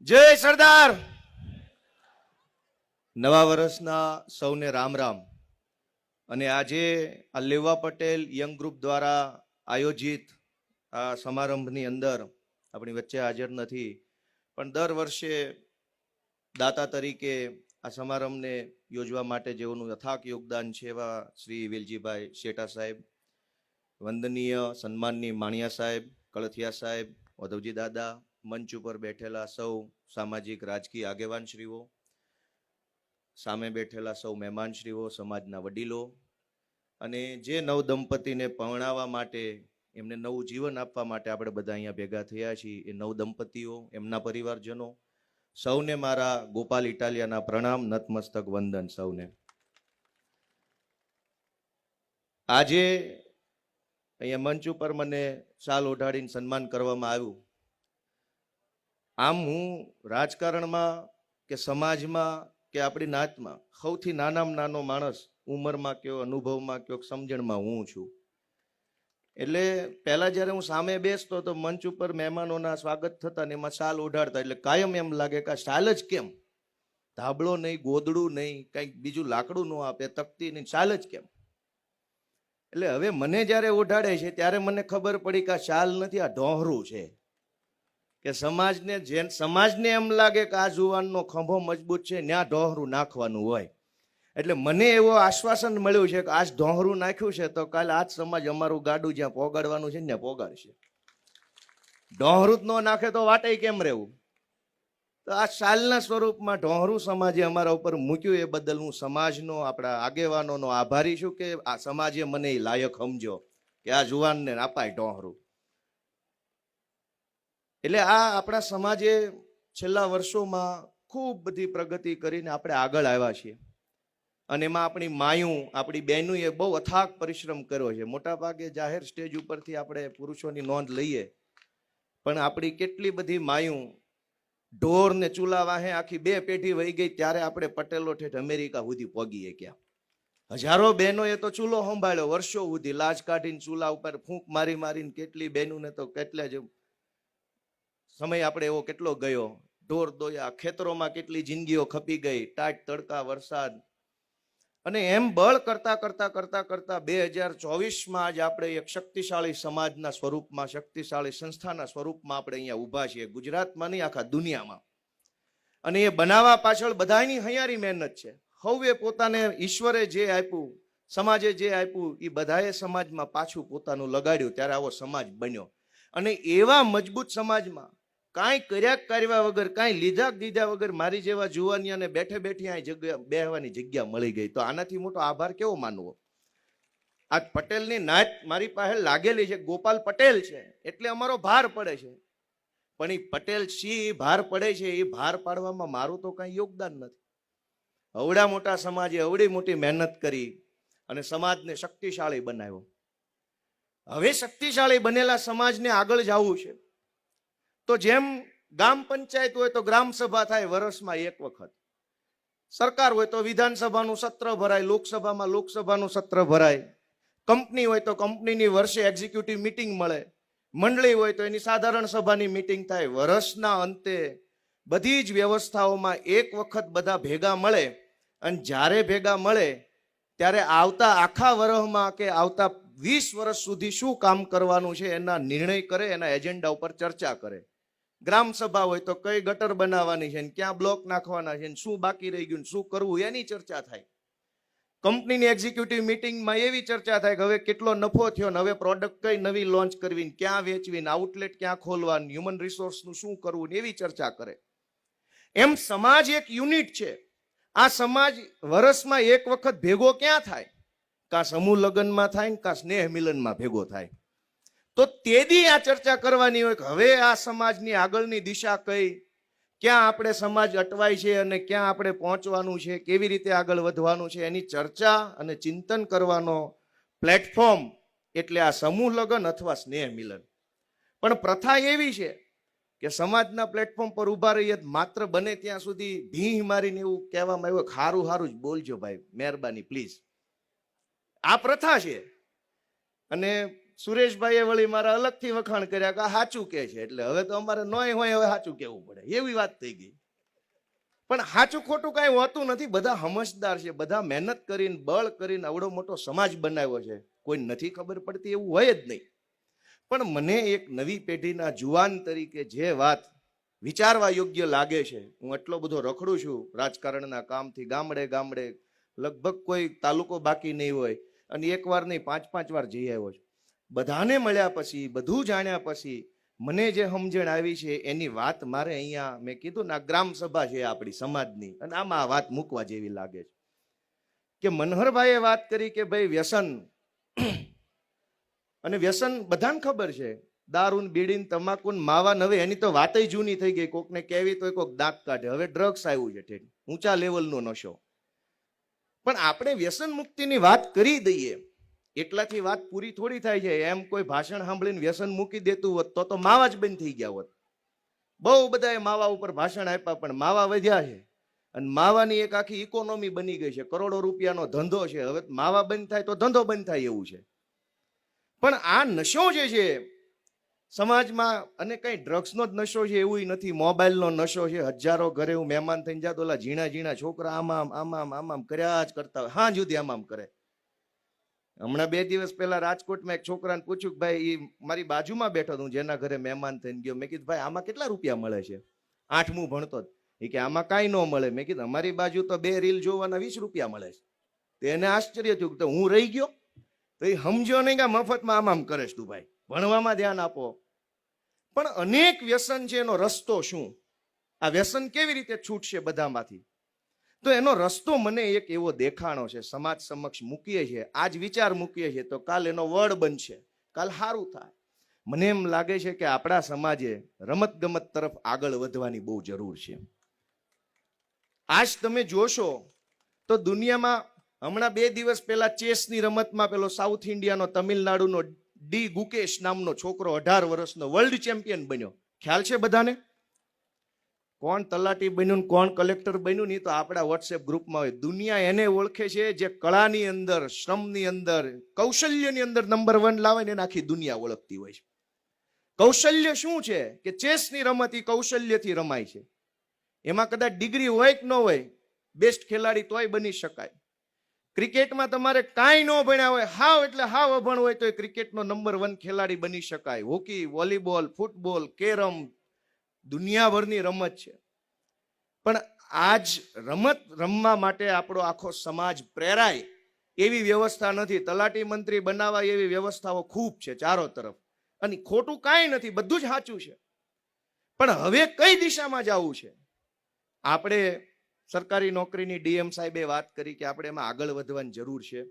જય સરદાર. નવા વર્ષના સૌને રામ રામ. અને આજે આ લેવા પટેલ યંગ ગ્રુપ દ્વારા આયોજિત આ સમારંભની અંદર આપણી વચ્ચે હાજર નથી, પણ દર વર્ષે દાતા તરીકે આ સમારંભને યોજવા માટે જેઓનું અથાક યોગદાન છે એવા શ્રી વેલજીભાઈ શેઠા સાહેબ, વંદનીય સન્માનની માણિયા સાહેબ, કળથિયા સાહેબ, ઉદ્ધવજી દાદા, મંચ ઉપર બેઠેલા સૌ સામાજિક રાજકીય આગેવાનશ્રીઓ, સામે બેઠેલા સૌ મહેમાનશ્રીઓ, સમાજના વડીલો, અને જે નવ દંપતીને પરણાવવા માટે, એમને નવું જીવન આપવા માટે આપણે બધા અહીંયા ભેગા થયા છીએ, એ નવ દંપતીઓ, એમના પરિવારજનો, સૌને મારા ગોપાલ ઇટાલિયાના પ્રણામ, નતમસ્તક વંદન સૌને. આજે અહીંયા મંચ ઉપર મને શાલ ઓઢાડીને સન્માન કરવામાં આવ્યું. આમ હું રાજકારણમાં કે સમાજમાં કે આપણી નાતમાં સૌથી નાનામાં નાનો માણસ, ઉંમરમાં કયો, અનુભવમાં કયો, સમજણમાં હું છું. એટલે પહેલા જ્યારે હું સામે બેસતો તો મંચ ઉપર મહેમાનોના સ્વાગત થતા ને એમાં શાલ ઓઢાડતા, એટલે કાયમ એમ લાગે કે આ શાલ જ કેમ, ધાબળો નહીં, ગોદડું નહીં, કંઈક બીજું લાકડું ન આપે, તકતી નહીં, શાલ જ કેમ. એટલે હવે મને જ્યારે ઓઢાડે છે ત્યારે મને ખબર પડી કે આ શાલ નથી, આ ઢોહરું છે. કે સમાજને એમ લાગે કે આ જુવાનનો ખંભો મજબૂત છે, ત્યાં ઢોહરું નાખવાનું હોય. એટલે મને એવો આશ્વાસન મળ્યું છે કે આજ ઢોહરું નાખ્યું છે તો કાલે આજ સમાજ અમારું ગાડું જ્યાં પોગાડવાનું છે ને ત્યાં પોગાડશે. ઢોહરું જ ન નાખે તો વાટે કેમ રહેવું? તો આ શાલના સ્વરૂપમાં ઢોહરું સમાજે અમારા ઉપર મૂક્યું, એ બદલ હું સમાજનો, આપણા આગેવાનોનો આભારી છું કે આ સમાજે મને લાયક સમજો કે આ જુવાનને અપાય ઢોહરું. એટલે આ આપણા સમાજે છેલ્લા વર્ષોમાં ખૂબ બધી પ્રગતિ કરીને આપણે આગળ આવ્યા છીએ. અને એમાં આપણી માયું, આપણી બહેનોએ બહુ અથાગ પરિશ્રમ કર્યો છે. મોટા ભાગે જાહેર સ્ટેજ ઉપરથી આપણે પુરુષોની નોંધ લઈએ, પણ આપણી કેટલી બધી માયું ઢોર ને ચૂલા વાહે આખી 2 પેઢી વહી ગઈ ત્યારે આપણે પટેલો ઠેઠ અમેરિકા સુધી પહોંચીએ ગયા. હજારો બહેનોએ તો ચૂલો સંભાળ્યો વર્ષો સુધી, લાજ કાઢીને ચૂલા ઉપર ફૂંક મારી મારીને કેટલી બહેનોને તો કેટલા જ સમય આપણે એવો કેટલો ગયો. ઢોર દોયા, ખેતરોમાં કેટલી જિંદગીઓ ખપી ગઈ, ટાટ તડકા, વરસાદ. અને એમ બળ કરતા કરતા કરતા કરતા 2024માં આજ આપણે એક શક્તિશાળી સમાજના સ્વરૂપમાં, શક્તિશાળી સંસ્થાના સ્વરૂપમાં આપણે અહીંયા ઊભા છીએ, ગુજરાતમાં નહીં આખા દુનિયામાં. અને એ બનાવવા પાછળ બધાની હૈયારી મહેનત છે. હવે પોતાને ઈશ્વરે જે આપ્યું, સમાજે જે આપ્યું, એ બધાએ સમાજમાં પાછું પોતાનું લગાડ્યું, ત્યારે આવો સમાજ બન્યો. અને એવા મજબૂત સમાજમાં કાંઈ કર્યા વગર, કાંઈ લીધા દીધા વગર મારી જેવા જુવાનિયાને બેઠે બેઠી આ જગ્યા બેહવાની જગ્યા મળી ગઈ. તો આનાથી મોટો આભાર કેવો માનવો? આજ પટેલની નાત મારી પાસે લાગેલી છે, ગોપાલ પટેલ છે એટલે અમારો ભાર પડે છે. પણ એ પટેલ સી ભાર પડે છે, એ ભાર પાડવામાં મારું તો કાંઈ યોગદાન નથી. અવડા મોટા સમાજે અવડી મોટી મહેનત કરી અને સમાજને શક્તિશાળી બનાવ્યો. હવે શક્તિશાળી બનેલા સમાજને આગળ જવું છે તો જેમ ગામ પંચાયત હોય તો ગ્રામ સભા થાય વર્ષમાં એક વખત, સરકાર હોય તો વિધાનસભાનું સત્ર ભરાય, લોકસભામાં લોકસભાનું સત્ર ભરાય, કંપની હોય તો કંપનીની વર્ષે એક્ઝિક્યુટિવ મિટિંગ મળે, મંડળી હોય તો એની સાધારણ સભાની મિટિંગ થાય. વર્ષના અંતે બધી જ વ્યવસ્થાઓમાં એક વખત બધા ભેગા મળે, અને જ્યારે ભેગા મળે ત્યારે આવતા આખા વર્ષમાં કે આવતા 20 વર્ષ સુધી શું કામ કરવાનું છે એના નિર્ણય કરે, એના એજન્ડા ઉપર ચર્ચા કરે. ગ્રામ સભા હોય તો કઈ ગટર બનાવવાની છે, ક્યાં બ્લોક નાખવાના છે, શું બાકી રહી ગયું, શું કરવું, એની ચર્ચા થાય. કંપનીની એક્ઝિક્યુટિવ મિટિંગમાં એવી ચર્ચા થાય કે હવે કેટલો નફો થયો, હવે પ્રોડક્ટ કઈ નવી લોન્ચ કરવી, ક્યાં વેચવી, આઉટલેટ ક્યાં ખોલવાનું, હ્યુમન રિસોર્સનું શું કરવું, એવી ચર્ચા કરે. એમ સમાજ એક યુનિટ છે. આ સમાજ વર્ષમાં એક વખત ભેગો ક્યાં થાય? કાં સમૂહ લગ્નમાં થાય ને કાં સ્નેહ મિલનમાં ભેગો થાય. તો તેદી આ ચર્ચા કરવાની હોય કે હવે આ સમાજની આગળની દિશા કઈ, ક્યાં આપણે સમાજ અટવાય છે અને ક્યાં આપણે પહોંચવાનું છે, કેવી રીતે આગળ વધવાનું છે, એની ચર્ચા અને ચિંતન કરવાનો પ્લેટફોર્મ એટલે આ સમૂહ લગ્ન અથવા સ્નેહ મિલન. પણ પ્રથા એવી છે કે સમાજના પ્લેટફોર્મ પર ઊભા રહીએ માત્ર બને ત્યાં સુધી ભીહ મારીને એવું કહેવામાં આવ્યું કે હારું હારું જ બોલજો ભાઈ, મહેરબાની પ્લીઝ. આ પ્રથા છે. અને સુરેશભાઈએ વળી મારા અલગથી વખાણ કર્યા કે આ સાચું કે છે, એટલે હવે તો અમારે નોય હોય હવે સાચું કહેવું પડે એવી વાત થઈ ગઈ. પણ સાચું ખોટું કાંઈ હોતું નથી, બધા સમજદાર છે, બધા મહેનત કરીને બળ કરીને આવડો મોટો સમાજ બનાવ્યો છે, કોઈ નથી ખબર પડતી એવું હોય જ નહીં. પણ મને એક નવી પેઢીના જુવાન તરીકે જે વાત વિચારવા યોગ્ય લાગે છે, હું એટલો બધો રખડું છું રાજકારણના કામથી, ગામડે ગામડે લગભગ કોઈ તાલુકો બાકી નહીં હોય, અને એક વાર નહીં 5-5 વાર જઈ આવ્યો છું. બધાને મળ્યા પછી, બધું જાણ્યા પછી મને જે સમજણ આવી છે એની વાત મારે અહીંયા, મેં કીધું ને આ ગ્રામ સભા છે આપણી સમાજની, અને આમાં આ વાત મૂકવા જેવી લાગે છે. કે મનહરભાઈએ વાત કરી કે ભાઈ વ્યસન, અને વ્યસન બધાને ખબર છે, દારૂ, બીડી, તમાકુ, માવા, હવે એની તો વાતય જૂની થઈ ગઈ, કોકને કહેવી તો કોક દાંત કાઢે. હવે ડ્રગ્સ આવ્યું છે, ઠેઠ ઊંચા લેવલનો નશો. પણ આપણે વ્યસન મુક્તિની વાત કરી દઈએ એટલાથી વાત પૂરી થોડી થાય છે. એમ કોઈ ભાષણ સાંભળીને વ્યસન મૂકી દેતું હોત તો માવા જ બંધ થઈ ગયા હોત. બહુ બધાએ માવા ઉપર ભાષણ આપ્યા, પણ માવા વધ્યા છે, અને માવાની એક આખી ઇકોનોમી બની ગઈ છે, કરોડો રૂપિયાનો ધંધો છે. હવે માવા બંધ થાય તો ધંધો બંધ થાય એવું છે. પણ આ નશો જે છે સમાજમાં, અને કઈ ડ્રગ્સનો જ નશો છે એવું નથી, મોબાઈલનો નશો છે. હજારો ઘરે હું મહેમાન થઈને જાતો, ઓલા ઝીણા ઝીણા છોકરા આમામ કર્યા જ કરતા હોય, હા જુદી આમામ કરે. હમણાં 2 દિવસ પહેલા રાજકોટમાં એક છોકરાને પૂછ્યું કે ભાઈ, એ મારી બાજુમાં બેઠો હતો, જેના ઘરે મહેમાન થઈને ગયો. મેં કીધું ભાઈ આમાં કેટલા રૂપિયા મળે છે? 8મું ભણતો એ કે આમાં કાંઈ ન મળે. મેં કીધું અમારી બાજુ તો 2 રીલ જોવાના 20 રૂપિયા મળે છે. એને આશ્ચર્ય થયું કે હું રહી ગયો, તો એ સમજો નહીં કે મફતમાં આમ કરેશ તું ભાઈ, ભણવામાં ધ્યાન આપો. પણ અનેક વ્યસન છે, એનો રસ્તો શું? આ વ્યસન કેવી રીતે છૂટશે બધામાંથી? તો એનો રસ્તો મને એક એવો દેખાણો છે, સમાજ સમક્ષ મૂકીએ છીએ, આજ વિચાર મૂકીએ છીએ તો કાલ એનો વડ બનશે, કાલ સારું થાય. મને એમ લાગે છે કે આપણા સમાજે રમત ગમત તરફ આગળ વધવાની બહુ જરૂર છે. આજ તમે જોશો તો દુનિયામાં, હમણાં 2 દિવસ પહેલા ચેસની રમતમાં પેલો સાઉથ ઇન્ડિયાનો તમિલનાડુનો ડી ગુકેશ નામનો છોકરો 18 વર્ષનો વર્લ્ડ ચેમ્પિયન બન્યો. ખ્યાલ છે બધાને? કોણ તલાટી બન્યું, કોણ કલેક્ટર બન્યું, નહીં તો આપણા વોટ્સએપ ગ્રુપમાં હોય. દુનિયા એને ઓળખે છે જે કળાની અંદર, શ્રમની અંદર, કૌશલ્યની અંદર નંબર 1 લાવે ને એને આખી દુનિયા ઓળખતી હોય છે. કૌશલ્ય શું છે? કે ચેસની રમત એ કૌશલ્યથી રમાય છે. એમાં કદાચ ડિગ્રી હોય કે ન હોય, બેસ્ટ ખેલાડી તોય બની શકાય. ક્રિકેટમાં તમારે કાંઈ ન ભણ્યા હોય, હાવ એટલે હાવ અભણ હોય તો ક્રિકેટનો નંબર 1 ખેલાડી બની શકાય. હોકી, વોલીબોલ, ફૂટબોલ, કેરમ, દુનિયાભરની રમત છે. પણ આજ રમત રમવા માટે આપણો આખો સમાજ પ્રેરાય એવી વ્યવસ્થા નથી. તલાટી મંત્રી બનાવવા એવી વ્યવસ્થાઓ ખૂબ છે ચારો તરફ, અને ખોટું કાંઈ નથી, બધું જ સાચું છે. પણ હવે કઈ દિશામાં જવું છે? આપણે સરકારી નોકરીની ડીએમ સાહેબે વાત કરી કે આપણે એમાં આગળ વધવાની જરૂર છે.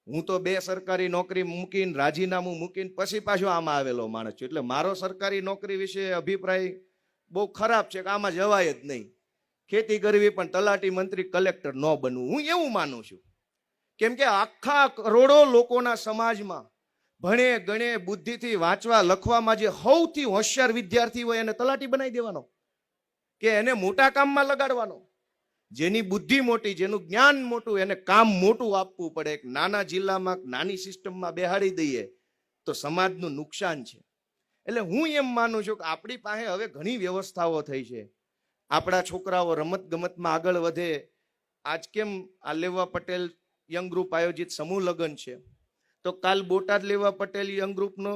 હું તો 2 સરકારી નોકરી મૂકીને, રાજીનામું મૂકીને પછી પાછો આમાં આવેલો માણસ છું, એટલે મારો સરકારી નોકરી વિશે અભિપ્રાય બહુ ખરાબ છે કે આમાં જવાય જ નહીં. ખેતી કરવી પણ તલાટી મંત્રી કલેક્ટર ન બનવું, હું એવું માનું છું. કેમ કે આખા કરોડો લોકોના સમાજમાં ભણે ગણે બુદ્ધિથી વાંચવા લખવામાં જે સૌથી હોશિયાર વિદ્યાર્થી હોય એને તલાટી બનાવી દેવાનો, કે એને મોટા કામમાં લગાડવાનો. જેની બુદ્ધિ મોટી, જેનું જ્ઞાન મોટું, એને કામ મોટું આપવું પડે. એક નાના જિલ્લામાં, નાની સિસ્ટમમાં બેહાડી દઈએ તો સમાજનું નુકસાન છે. એટલે હું એમ માનું છું કે આપણી પાસે હવે ઘણી વ્યવસ્થાઓ થઈ છે. આપણા છોકરાઓ રમત ગમતમાં આગળ વધે. આજ કેમ આ લેવા પટેલ યંગ ગ્રુપ આયોજિત સમૂહ લગ્ન છે, તો કાલ બોટાદ લેવા પટેલ યંગ ગ્રુપનો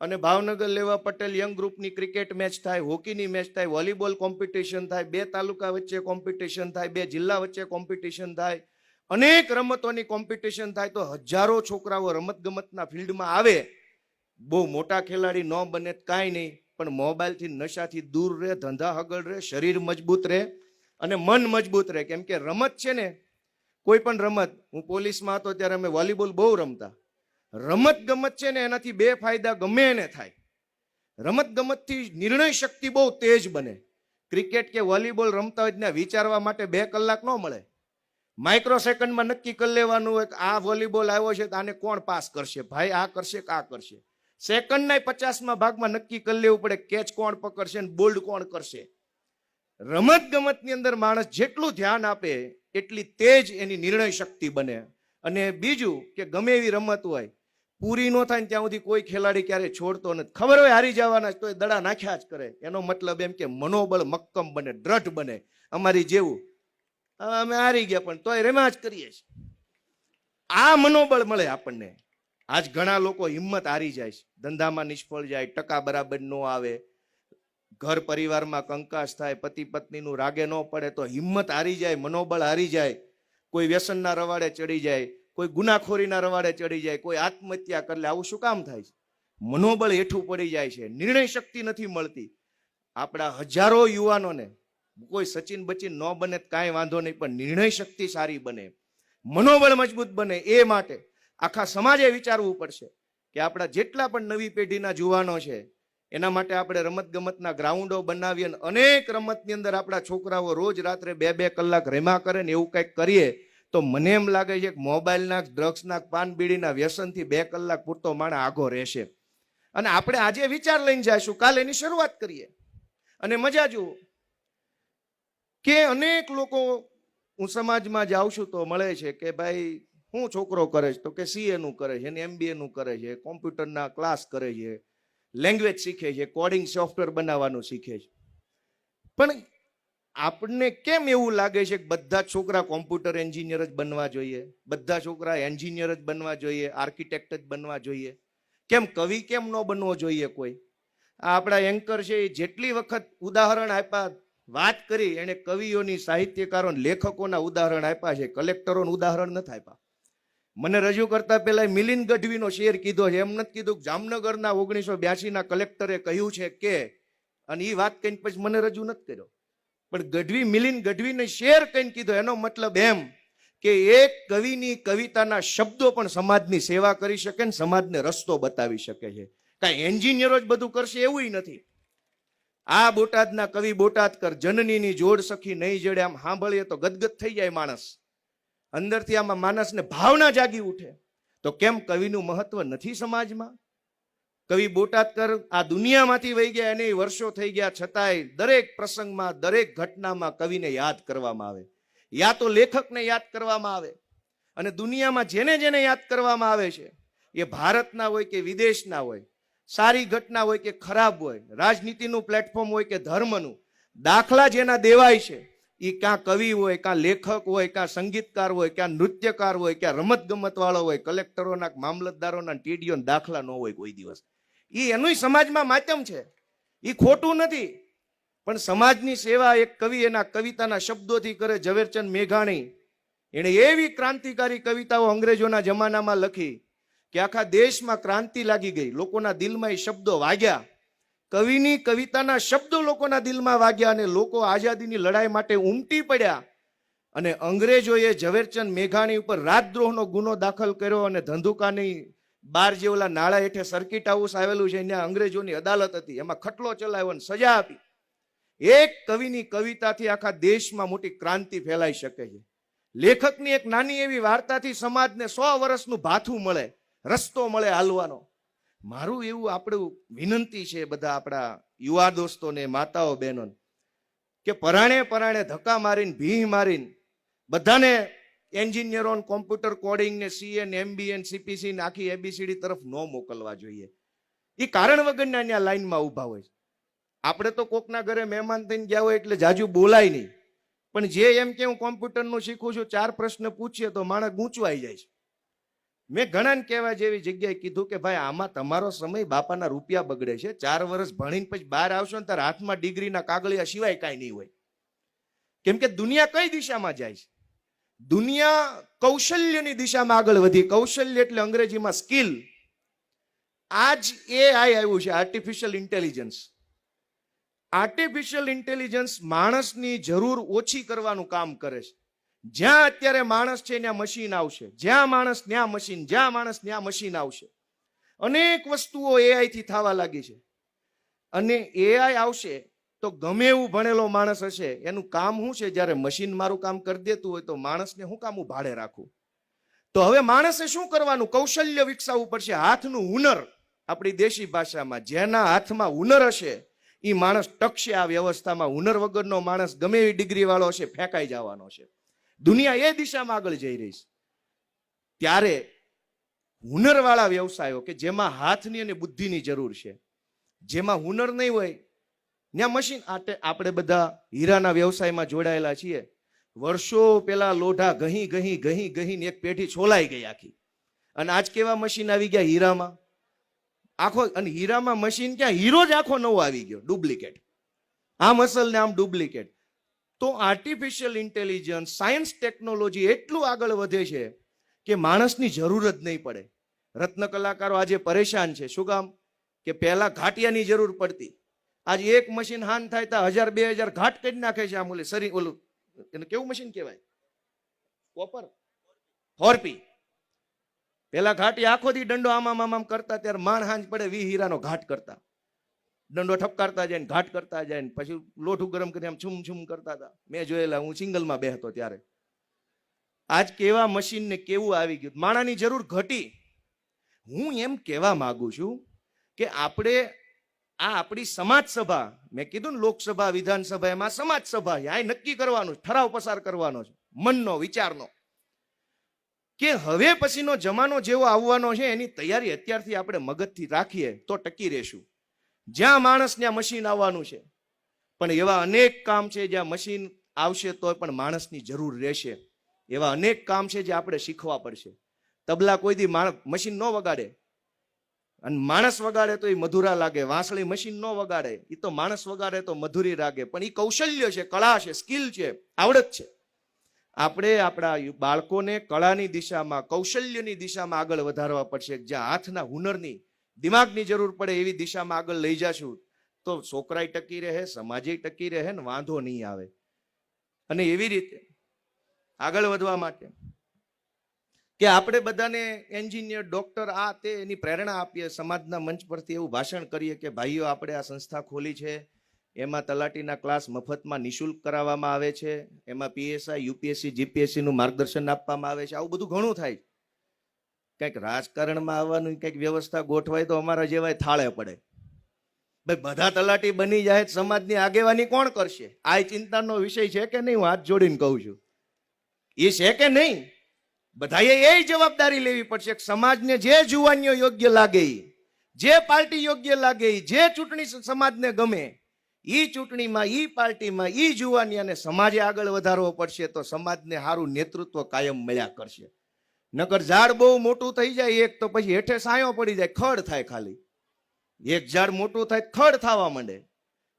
અને ભાવનગર લેવા પટેલ યંગ ગ્રુપની ક્રિકેટ મેચ થાય, હોકીની મેચ થાય, વોલીબોલ કોમ્પિટિશન થાય, 2 તાલુકા વચ્ચે કોમ્પિટિશન થાય, 2 જિલ્લા વચ્ચે કોમ્પિટિશન થાય, અનેક રમતોની કોમ્પિટિશન થાય. તો હજારો છોકરાઓ રમત ગમતના ફિલ્ડમાં આવે. બહુ મોટા ખેલાડી ન બને કાંઈ નહીં, પણ મોબાઈલથી, નશાથી દૂર રહે, ધંધા હગળ રહે, શરીર મજબૂત રહે અને મન મજબૂત રહે. કેમ કે રમત છે ને, કોઈ પણ રમત, હું પોલીસમાં હતો ત્યારે અમે વોલીબોલ બહુ રમતા. રમત ગમત છે ને, એનાથી 2 ફાયદા ગમે એને થાય. રમત ગમતથી નિર્ણય શક્તિ બહુ તેજ બને. ક્રિકેટ કે વોલીબોલ રમતા હોય ત્યાં વિચારવા માટે 2 કલાક ન મળે. માઇક્રો સેકન્ડમાં નક્કી કરી લેવાનું હોય કે આ વોલીબોલ આવ્યો છે તો આને કોણ પાસ કરશે, ભાઈ આ કરશે કે આ કરશે. સેકન્ડના 50મા ભાગમાં નક્કી કરી લેવું પડે કેચ કોણ પકડશે અને બોલ્ડ કોણ કરશે. રમત ગમતની અંદર માણસ જેટલું ધ્યાન આપે એટલી તેજ એની નિર્ણય શક્તિ બને. અને બીજું કે ગમે એવી રમત હોય, પૂરી ન થાય ને ત્યાં સુધી કોઈ ખેલાડી ક્યારે છોડતો નથી. ખબર હોય હારી જવાના તો એ દડા નાખ્યા જ કરે. એનો મતલબ એમ કે મનોબળ મક્કમ બને, દ્રઢ બને. અમારી જેવું અમે હારી ગયા પણ તોય રમ્યા જ કરીએ છીએ. આ મનોબળ મળે આપણને. આજ ઘણા લોકો હિંમત હારી જાય છે, ધંધામાં નિષ્ફળ જાય, ટકા બરાબર ન આવે, ઘર પરિવારમાં કંકાસ થાય, પતિ પત્નીનું રાગે ન પડે તો હિંમત હારી જાય, મનોબળ હારી જાય. કોઈ વ્યસનના રવાડે ચડી જાય, કોઈ ગુનાખોરીના રવાડે ચડી જાય, કોઈ આત્મહત્યા કરે. આવું શું કામ થાય છે? મનોબળ હેઠું પડી જાય છે, નિર્ણય શક્તિ નથી મળતી. આપણા હજારો યુવાનોને કોઈ સચિન બચિન ન બને કાંઈ વાંધો નહીં, પણ નિર્ણય શક્તિ સારી બને, મનોબળ મજબૂત બને, એ માટે આખા સમાજે વિચારવું પડશે કે આપણા જેટલા પણ નવી પેઢીના યુવાનો છે એના માટે આપણે રમત ગમતના ગ્રાઉન્ડો બનાવીએ અને અનેક રમતની અંદર આપણા છોકરાઓ રોજ રાત્રે 2-2 કલાક રમ્યા કરે ને એવું કંઈક કરીએ તો મને એમ લાગે છે કે મોબાઈલના, ડ્રગ્સના, પાન બીડીના વ્યસનથી 2 કલાક પૂરતો માણસ આગો રહેશે. અને આપણે આજે વિચાર લઈને જઈશું, કાલે એની શરૂઆત કરીએ અને મજા જુઓ કે અનેક લોકો, હું સમાજમાં જાઉં છું તો મળે છે કે ભાઈ હું છોકરો કરે છે તો કે CA નું કરે છે, MBA નું કરે છે, કોમ્પ્યુટરના ક્લાસ કરે છે, લેંગ્વેજ શીખે છે, કોડિંગ સોફ્ટવેર બનાવવાનું શીખે છે. પણ આપણને કેમ એવું લાગે છે કે બધા છોકરા કોમ્પ્યુટર એન્જિનિયર જ બનવા જોઈએ, બધા છોકરા એન્જિનિયર જ બનવા જોઈએ, આર્કિટેક્ટ જ બનવા જોઈએ? કેમ કવિ કેમ ન બનવો જોઈએ કોઈ? આ આપણા એન્કર છે એ જેટલી વખત ઉદાહરણ આપ્યા, વાત કરી, એને કવિઓની, સાહિત્યકારો, લેખકોના ઉદાહરણ આપ્યા છે, કલેક્ટરોનું ઉદાહરણ નથી આપ્યા. મને રજૂ કરતા પહેલા મિલિંદ ગઢવીનો શેર કીધો છે. એમ નથી કીધું જામનગરના 1982ના કલેક્ટરે કહ્યું છે કે, અને એ વાત કહીને પછી મને રજૂ નથી કર્યો, પણ ગઢવી, મિલિંદ ગઢવીને શેર કહીને કીધો. એનો મતલબ એમ કે એક કવિની કવિતાના શબ્દો પણ સમાજની સેવા કરી શકે ને સમાજને રસ્તો બતાવી શકે છે. કાંઈ એન્જિનિયરો જ બધું કરશે એવું નથી. આ બોટાદના કવિ બોટાદકર, જનનીની જોડ સખી નહીં જડે, આમ સાંભળીએ તો ગદગદ થઈ જાય માણસ અંદરથી. આમાં માણસને ભાવના જાગી ઉઠે. તો કેમ કવિનું મહત્વ નથી સમાજમાં? કવિ બોટાદકર આ દુનિયામાંથી વહી ગયા, એને વર્ષો થઈ ગયા, છતાંય દરેક પ્રસંગમાં, દરેક ઘટનામાં કવિને યાદ કરવામાં આવે. યા તો લેખકને યાદ કરવામાં આવે. અને દુનિયામાં જેને જેને યાદ કરવામાં આવે છે, એ ભારતના હોય કે વિદેશના હોય, સારી ઘટના હોય કે ખરાબ હોય, રાજનીતિનું પ્લેટફોર્મ હોય કે ધર્મનું, દાખલા જેના દેવાય છે એ ક્યાં કવિ હોય, ક્યાં લેખક હોય, ક્યાં સંગીતકાર હોય, ક્યાં નૃત્યકાર હોય, ક્યાં રમત ગમત વાળો હોય. કલેક્ટરોના, મામલતદારોના, ટીડીઓના દાખલા ન હોય કોઈ દિવસ. એ એનું સમાજમાં માધ્યમ છે, એ ખોટું નથી. પણ સમાજની સેવા એક કવિ એના કવિતાના શબ્દોથી કરે. ઝવેરચંદ મેઘાણી, એણે એવી ક્રાંતિકારી કવિતાઓ અંગ્રેજોના જમાનામાં લખી કે આખા દેશમાં ક્રાંતિ લાગી ગઈ. લોકોના દિલમાં એ શબ્દો વાગ્યા. કવિની કવિતાના શબ્દો લોકોના દિલમાં વાગ્યા અને લોકો આઝાદીની લડાઈ માટે ઉમટી પડ્યા. અને અંગ્રેજોએ ઝવેરચંદ મેઘાણી ઉપર રાજદ્રોહનો ગુનો દાખલ કર્યો અને ધંધુકાની બાર જે ઓલા નાળા હેઠે સર્કિટ હાઉસ આવેલું છે ત્યાં અંગ્રેજોની અદાલત હતી, એમાં ખટલો ચલાવ્યો અને સજા આપી. એક કવિની કવિતાથી આખા દેશમાં મોટી ક્રાંતિ ફેલાઈ શકે છે. લેખકની એક નાની એવી વાર્તાથી સમાજને 100 વર્ષનું ભાથું મળે, રસ્તો મળે હાલવાનો. મારું એવું આપણું વિનંતી છે બધા આપણા યુવા દોસ્તોને, માતાઓ, બહેનો, કે પરાણે પરાણે ધક્કા મારીને, ભીહ મારીને બધાને એન્જિનિયરો, કોમ્પ્યુટર કોડિંગ ને CA ને MBA ને CPC ને આખી ABCD તરફ ન મોકલવા જોઈએ. એ કારણ વગરના અહીંયા લાઈનમાં ઊભા હોય. આપણે તો કોકના ઘરે મહેમાન થઈને ગયા હોય એટલે જાજુ બોલાય નહીં, પણ જે એમ કે હું કોમ્પ્યુટરનું શીખું છું, 4 પ્રશ્ન પૂછીએ તો માણસ ગૂંચવાઈ જાય છે. મેં ઘણાને કહેવા જેવી જગ્યાએ કીધું કે ભાઈ આમાં તમારો સમય, બાપાના રૂપિયા બગડે છે. 4 વર્ષ ભણીને પછી બહાર આવશો ને તાર હાથમાં ડિગ્રીના કાગળિયા સિવાય કાંઈ નહીં હોય. કેમ કે દુનિયા કઈ દિશામાં જાય છે? દુનિયા કૌશલ્યની દિશામાં આગળ વધી. કૌશલ્ય એટલે અંગ્રેજીમાં સ્કિલ. આજ AI આવ્યું છે, આર્ટિફિશિયલ ઇન્ટેલિજન્સ. આર્ટિફિશિયલ ઇન્ટેલિજન્સ માણસની જરૂર ઓછી કરવાનું કામ કરે છે. જ્યાં અત્યારે માણસ છે ત્યાં મશીન આવશે, જ્યાં માણસ ત્યાં મશીન, જ્યાં માણસ ત્યાં મશીન આવશે. અનેક વસ્તુઓ AI થી થવા લાગી છે. અને AI આવશે તો ગમે એવું ભણેલો માણસ હશે, એનું કામ શું છે? જ્યારે મશીન મારું કામ કરી દેતું હોય તો માણસને શું કામ હું ભાડે રાખું? તો હવે માણસે શું કરવાનું? કૌશલ્ય વિકસાવવું પડશે, હાથનું હુનર. આપણી દેશી ભાષામાં જેના હાથમાં હુનર હશે એ માણસ ટકશે આ વ્યવસ્થામાં. હુનર વગરનો માણસ ગમે એવી ડિગ્રી વાળો હશે, ફેંકાઈ જવાનો છે. દુનિયા એ દિશામાં આગળ જઈ રહી છે. ત્યારે હુનરવાળા વ્યવસાયો કે જેમાં હાથની અને બુદ્ધિની જરૂર છે, જેમાં હુનર નહીં હોય ત્યાં મશીન. આપણે બધા હીરાના વ્યવસાયમાં જોડાયેલા છીએ. વર્ષો પેલા લોઢા ઘહી ઘહી ઘહી ઘહીને એક પેઢી છોલાઈ ગઈ આખી. અને આજ કેવા મશીન આવી ગયા હીરામાં આખો. અને હીરામાં મશીન ક્યાં, હીરો જ આખો નવો આવી ગયો, ડુપ્લિકેટ. આમ અસલ ને આમ ડુપ્લિકેટ. તો આર્ટિફિશિયલ ઇન્ટેલિજન્સ, સાયન્સ, ટેકનોલોજી એટલું આગળ વધે છે કે માણસની જરૂર જ નહીં પડે. રત્ન કલાકારો આજે પરેશાન છે. શું કામ? કે પહેલા ઘાટિયાની જરૂર પડતી. આજે એક મશીન હાન થાય તો 1000-2000 ઘાટ કરી નાખે છે. આમ ઓલું એને કેવું મશીન કહેવાય? કોપર, હોરપી. પેલા ઘાટી આખો દી દંડો આમ કરતા, ત્યારે માણ હાંજ પડે 20 હીરાનો ઘાટ કરતા. દંડો ઠપકારતા જાય ને ઘાટ કરતા જાય ને પછી લોઠું ગરમ કરી આમ છુમ છુમ કરતા હતા. મેં જોયેલા, હું સિંગલમાં બેહતો ત્યારે. આજ કેવા મશીન ને કેવું આવી ગયું, માણાની જરૂર ઘટી. હું એમ કહેવા માંગુ છું કે આપણે આપણી સમાજ સભા, મેં કીધું ને લોકસભા, વિધાનસભા, એમાં સમાજ સભા આ નક્કી કરવાનું, ઠરાવ પસાર કરવાનો છે મનનો, વિચારનો, કે હવે પછીનો જમાનો જેવો આવવાનો છે એની તૈયારી અત્યારથી આપણે મગજથી રાખીએ તો ટકી રહેશું. જ્યાં માણસ ત્યાં મશીન આવવાનું છે, પણ એવા અનેક કામ છે જ્યાં મશીન આવશે તો પણ માણસની જરૂર રહેશે. એવા અનેક કામ છે જે આપણે શીખવા પડશે. તબલા કોઈ દી મશીન ન વગાડે, અને માણસ વગાડે તો એ મધુરા લાગે. વાંસળી મશીન ન વગાડે, એ તો માણસ વગાડે તો મધુરી લાગે. પણ એ કૌશલ્ય છે, કળા છે, સ્કિલ છે, આવડત છે. આપણે આપણા બાળકોને કળાની દિશામાં, કૌશલ્યની દિશામાં આગળ વધારવા પડશે. જ્યાં હાથના હુનરની, દિમાગની જરૂર પડે એવી દિશામાં આગળ લઈ જશું તો છોકરાય ટકી રહે, સમાજે ટકી રહે ને વાંધો નહીં આવે. અને એવી રીતે આગળ વધવા માટે કે આપણે બધાને એન્જિનિયર, ડોક્ટર, આ તે એની પ્રેરણા આપીએ. સમાજના મંચ પરથી એવું ભાષણ કરીએ કે ભાઈઓ, આપણે આ સંસ્થા ખોલી છે, એમાં તલાટીના ક્લાસ મફતમાં નિઃશુલ્ક કરાવવામાં આવે છે. એમાં પીએસઆઈ, યુપીએસસી, જીપીએસસી નું માર્ગદર્શન આપવામાં આવે છે. આવું બધું ઘણું થાય. કંઈક રાજકારણમાં આવવાનું કંઈક વ્યવસ્થા ગોઠવાય તો અમારા જેવાય થાળે પડે. ભાઈ બધા તલાટી બની જાય, સમાજની આગેવાની કોણ કરશે? આ ચિંતાનો વિષય છે કે નહીં? હું હાથ જોડીને કહું છું, એ છે કે નહીં? બધાએ એ જવાબદારી લેવી પડશે. સમાજને જે જુવાનીઓ યોગ્ય લાગે, જે પાર્ટી યોગ્ય લાગે, જે ચૂંટણી સમાજને ગમે, એ ચૂંટણીમાં, એ પાર્ટીમાં, એ જુવાનિયાને સમાજે આગળ વધારવો પડશે. તો સમાજને સારું નેતૃત્વ કાયમ મળ્યા કરશે. નકર ઝાડ બહુ મોટું થઈ જાય એક તો પછી હેઠે સાયો પડી જાય, ખડ થાય. ખાલી એક ઝાડ મોટું થાય ખડ થવા માંડે.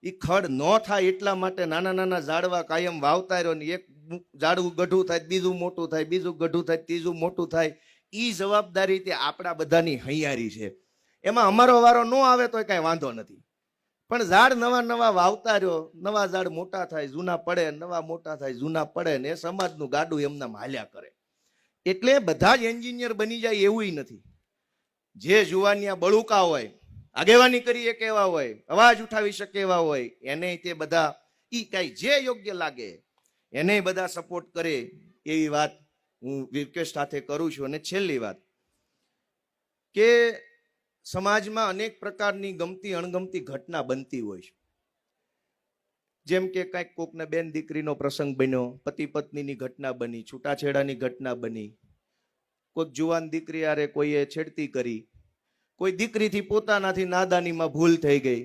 એ ખડ ન થાય એટલા માટે નાના નાના ઝાડવા કાયમ વાવતા રહ્યો ને એક ઝાડવું ગઢું થાય, બીજું મોટું થાય, બીજું ગઢું થાય, ત્રીજું મોટું થાય. એ જવાબદારી તે આપણા બધાની હૈયારી છે. એમાં અમારો વારો ન આવે તો કઈ વાંધો નથી, પણ ઝાડ નવા નવા વાવતા રહ્યો, નવા ઝાડ મોટા થાય, જૂના પડે, નવા મોટા થાય, જૂના પડે, ને એ સમાજનું ગાડું એમના હાલ્યા કરે. એટલે બધા જ એન્જિનિયર બની જાય એવું નથી. જે જુવાનિયા બળુકા હોય, આગેવાની કરી શકે એવા હોય, અવાજ ઉઠાવી શકે એવા હોય, એને તે બધા ઈ કઈ જે યોગ્ય લાગે એને બધા સપોર્ટ કરે એવી વાત હું રિક્વેસ્ટ સાથે કરું છું. અને છેલ્લી વાત કે સમાજમાં અનેક પ્રકારની ગમતી અણગમતી ઘટના બનતી હોય છે. જેમ કે કંઈક કોકને બેન દીકરીનો પ્રસંગ બન્યો, પતિ પત્નીની ઘટના બની, છૂટાછેડાની ઘટના બની, કોઈક જુવાન દીકરી આરે કોઈએ છેડતી કરી, કોઈ દીકરીથી પોતાનાથી નાદાનીમાં ભૂલ થઈ ગઈ,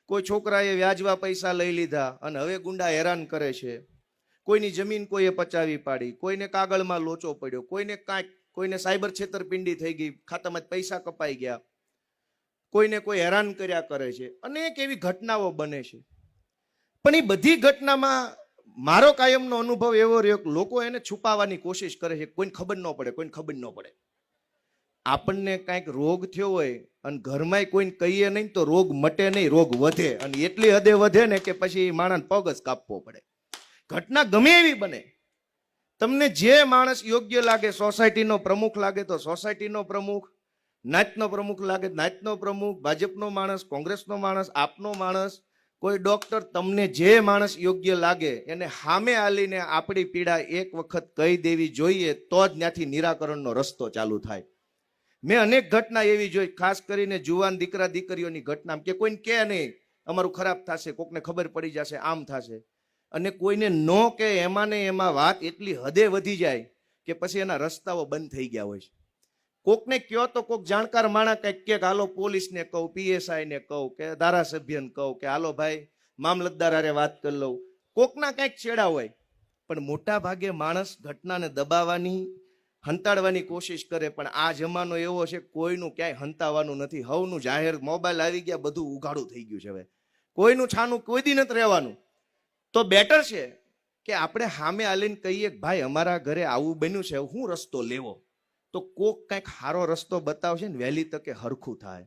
કોઈ છોકરાએ વ્યાજવા પૈસા લઈ લીધા અને હવે ગુંડા હેરાન કરે છે, કોઈની જમીન કોઈએ પચાવી પાડી, કોઈને કાગળમાં લોચો પડ્યો, કોઈને સાયબર છેતરપિંડી થઈ ગઈ, ખાતામાં પૈસા કપાઈ ગયા, કોઈને કોઈ હેરાન કર્યા કરે છે. અનેક એવી ઘટનાઓ બને છે. પણ એ બધી ઘટનામાં મારો કાયમનો અનુભવ એવો રહ્યો કે લોકો એને છુપાવવાની કોશિશ કરે છે, કોઈને ખબર ન પડે, કોઈને ખબર ન પડે. આપણને કાંઈક રોગ થયો હોય અને ઘરમાં કોઈને કહીએ નહીં તો રોગ મટે નહીં, રોગ વધે, અને એટલી હદે વધે ને કે પછી માણસ પગ જ કાપવો પડે. ઘટના ગમે એવી બને. તમને જે માણસ યોગ્ય લાગે, સોસાયટીનો પ્રમુખ લાગે તો સોસાયટીનો પ્રમુખ, નાતનો પ્રમુખ લાગે નાતનો પ્રમુખ, ભાજપનો માણસ, કોંગ્રેસનો માણસ, આપનો માણસ, કોઈ ડોક્ટર, તમને જે માણસ યોગ્ય લાગે એને સામે આલીને આપણી પીડા એક વખત કહી દેવી જોઈએ, તો જ ત્યાંથી નિરાકરણનો રસ્તો ચાલુ થાય. મેં અનેક ઘટના એવી જોઈ, ખાસ કરીને જુવાન દીકરા દીકરીઓની ઘટના, કે કોઈને કે નહીં અમારું ખરાબ થશે, કોકને ખબર પડી જશે, આમ થશે, અને કોઈને ન કે એમાં ને એમાં વાત એટલી હદે વધી જાય કે પછી એના રસ્તાઓ બંધ થઈ ગયા હોય છે. કોકને કયો તો કોક જાણકાર માણસ કંઈક કે હાલો પોલીસને કહું, પીએસઆઈ ને કહું, કે ધારાસભ્યને કહું, કે હાલો ભાઈ મામલતદાર હારે વાત કરી લઉં, કોકના કંઈક છેડા હોય. પણ મોટા ભાગે માણસ ઘટનાને દબાવવાની, હંતાડવાની કોશિશ કરે. પણ આ જમાનો એવો છે, કોઈનું ક્યાંય હંતાવાનું નથી. હવનું જાહેર મોબાઈલ આવી ગયા, બધું ઉઘાડું થઈ ગયું છે. હવે કોઈનું છાનું કોઈ દી નથી રહેવાનું. તો બેટર છે કે આપણે સામે આલીને કહીએ કે ભાઈ અમારા ઘરે આવું બન્યું છે, હું રસ્તો લેવો. તો કોક કંઈક સારો રસ્તો બતાવશે ને વહેલી તકે હરખું થાય.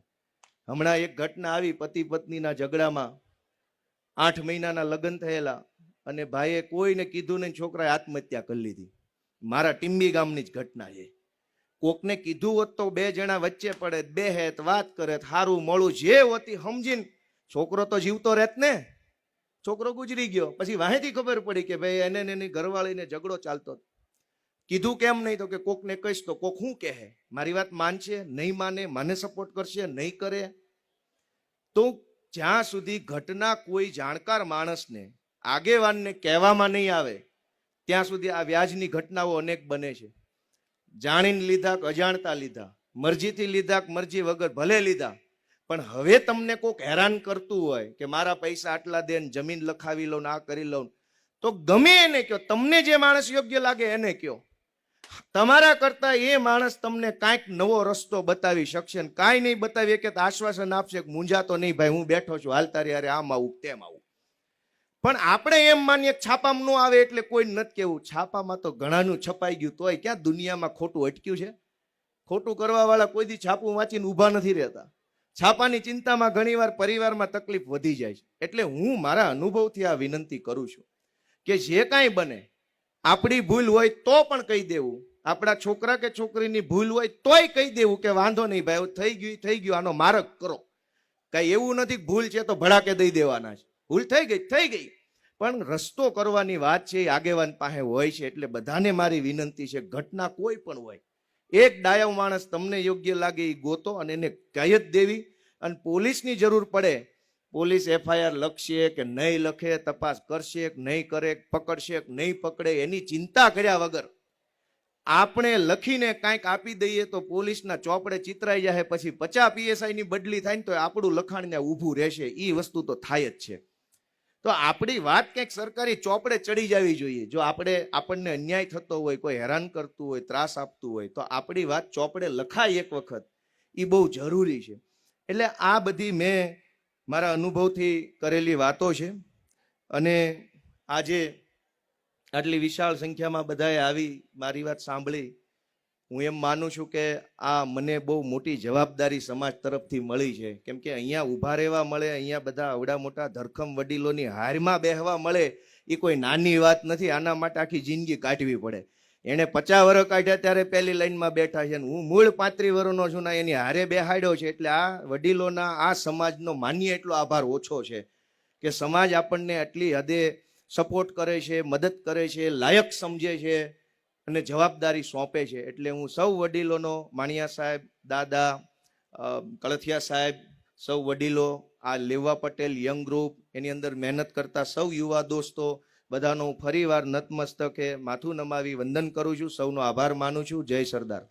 હમણાં એક ઘટના આવી, પતિ પત્નીના ઝઘડામાં 8 મહિનાના લગ્ન થયેલા, અને ભાઈએ કોઈને કીધું નહીં, છોકરાએ આત્મહત્યા કરી લીધી. મારા ટીંબી ગામની જ ઘટના છે. કોકને કીધું હોત તો 2 જણા વચ્ચે પડે, બેહે વાત કરે, સારું મોડું જે હોતી સમજીને છોકરો તો જીવતો રહેત ને. છોકરો ગુજરી ગયો, પછી વાહેથી ખબર પડી કે ભાઈ એને એની ઘરવાળીને ઝઘડો ચાલતો. કીધું કેમ નહીં? તો કે કોકને કહીશ તો કોક શું કહે, મારી વાત માનશે નહીં, મને સપોર્ટ કરશે નહીં કરે. તો જ્યાં સુધી ઘટના કોઈ જાણકાર માણસને, આગેવાનને કહેવામાં નહીં આવે, ત્યાં સુધી આ વ્યાજની ઘટનાઓ અનેક બને છે. જાણીને લીધા કે અજાણતા લીધા, મરજીથી લીધા કે મરજી વગર ભલે લીધા, પણ હવે તમને કોક હેરાન કરતું હોય કે મારા પૈસા આટલા દે, જમીન લખાવી લો, આ કરી લો, તો ગમે એને કયો. તમને જે માણસ યોગ્ય લાગે એને કયો. તમારા કરતા એ માણસ તમને કાંઈક નવો રસ્તો બતાવી શકશે, ને કાંઈ નહીં બતાવી કે આશ્વાસન આપશે કે મૂંઝાતો નહીં ભાઈ, હું બેઠો છું, હાલ તારી હારે આમ આવું તેમ આવું. પણ આપણે એમ માનીએ છાપામાં ન આવે એટલે કોઈ નથી કેવું. છાપામાં તો ઘણાનું છપાઈ ગયું, તોય ક્યાં દુનિયામાં ખોટું અટક્યું છે? ખોટું કરવા વાળા કોઈ દી છાપું વાંચીને ઊભા નથી રહેતા. છાપાની ચિંતામાં ઘણીવાર પરિવારમાં તકલીફ વધી જાય છે. એટલે હું મારા અનુભવથી આ વિનંતી કરું છું કે જે કાંઈ બને, આપણી ભૂલ હોય તો પણ કહી દેવું. આપણા છોકરા કે છોકરીની ભૂલ હોય તોય કહી દેવું કે વાંધો નહીં ભાઈ, થઈ ગયું, આનો મારક કરો. કઈ એવું નથી ભૂલ છે તો ભડાકે દઈ દેવાના છે. ભૂલ થઈ ગઈ, પણ રસ્તો કરવાની વાત છે, આગેવાન પાસે હોય છે. એટલે બધાને મારી વિનંતી છે, ઘટના કોઈ પણ હોય, એક ડાયો માણસ તમને યોગ્ય લાગે એ ગોતો અને એને કહી જ દેવી. અને પોલીસની જરૂર પડે, પોલીસ એફઆઈઆર લખશે કે નહીં લખે, તપાસ કરશે કે નહીં કરે, પકડશે કે નહીં પકડે, એની ચિંતા કર્યા વગર આપણે લખીને કાંઈક આપી દઈએ તો પોલીસના ચોપડે ચિતરાઈ જાય. પછી 50 પીએસઆઈ ની બદલી થાય ને તો આપણું લખાણ ને ઊભું રહેશે. એ વસ્તુ તો થાય જ છે. તો આપણી વાત કંઈક સરકારી ચોપડે ચડી જવી જોઈએ. જો આપણને અન્યાય થતો હોય, કોઈ હેરાન કરતું હોય, ત્રાસ આપતું હોય, તો આપણી વાત ચોપડે લખાય એક વખત, એ બહુ જરૂરી છે. એટલે આ બધી મેં મારા અનુભવથી કરેલી વાતો છે. અને આજે આટલી વિશાળ સંખ્યામાં બધાએ આવી મારી વાત સાંભળી. હું એમ માનું છું કે આ મને બહુ મોટી જવાબદારી સમાજ તરફથી મળી છે. કેમ કે અહીંયા ઊભા રહેવા મળે, અહીંયા બધા અવડા મોટા ધરખમ વડીલોની હારમાં બેહવા મળે, એ કોઈ નાની વાત નથી. આના માટે આખી જિંદગી કાઢવી પડે. એણે 50 વર્ષ કાઢ્યા ત્યારે પહેલી લાઈનમાં બેઠા છે, હું મૂળ 35 વર્ષનો છું ને એની હારે બેહાડ્યો છે. એટલે આ વડીલોના, આ સમાજનો માન્ય એટલો આભાર ઓછો છે કે સમાજ આપણને આટલી હદે સપોર્ટ કરે છે, મદદ કરે છે, લાયક સમજે છે અને જવાબદારી સોંપે છે. એટલે હું સૌ વડીલોનો, માણિયા સાહેબ, દાદા, કળથિયા સાહેબ, સૌ વડીલો, આ લેવા પટેલ યંગ ગ્રુપ, એની અંદર મહેનત કરતા સૌ યુવા દોસ્તો, બધાનો ફરીવાર નતમસ્તકે માથું નમાવી વંદન કરું છું. સૌનો આભાર માનું છું. જય સરદાર.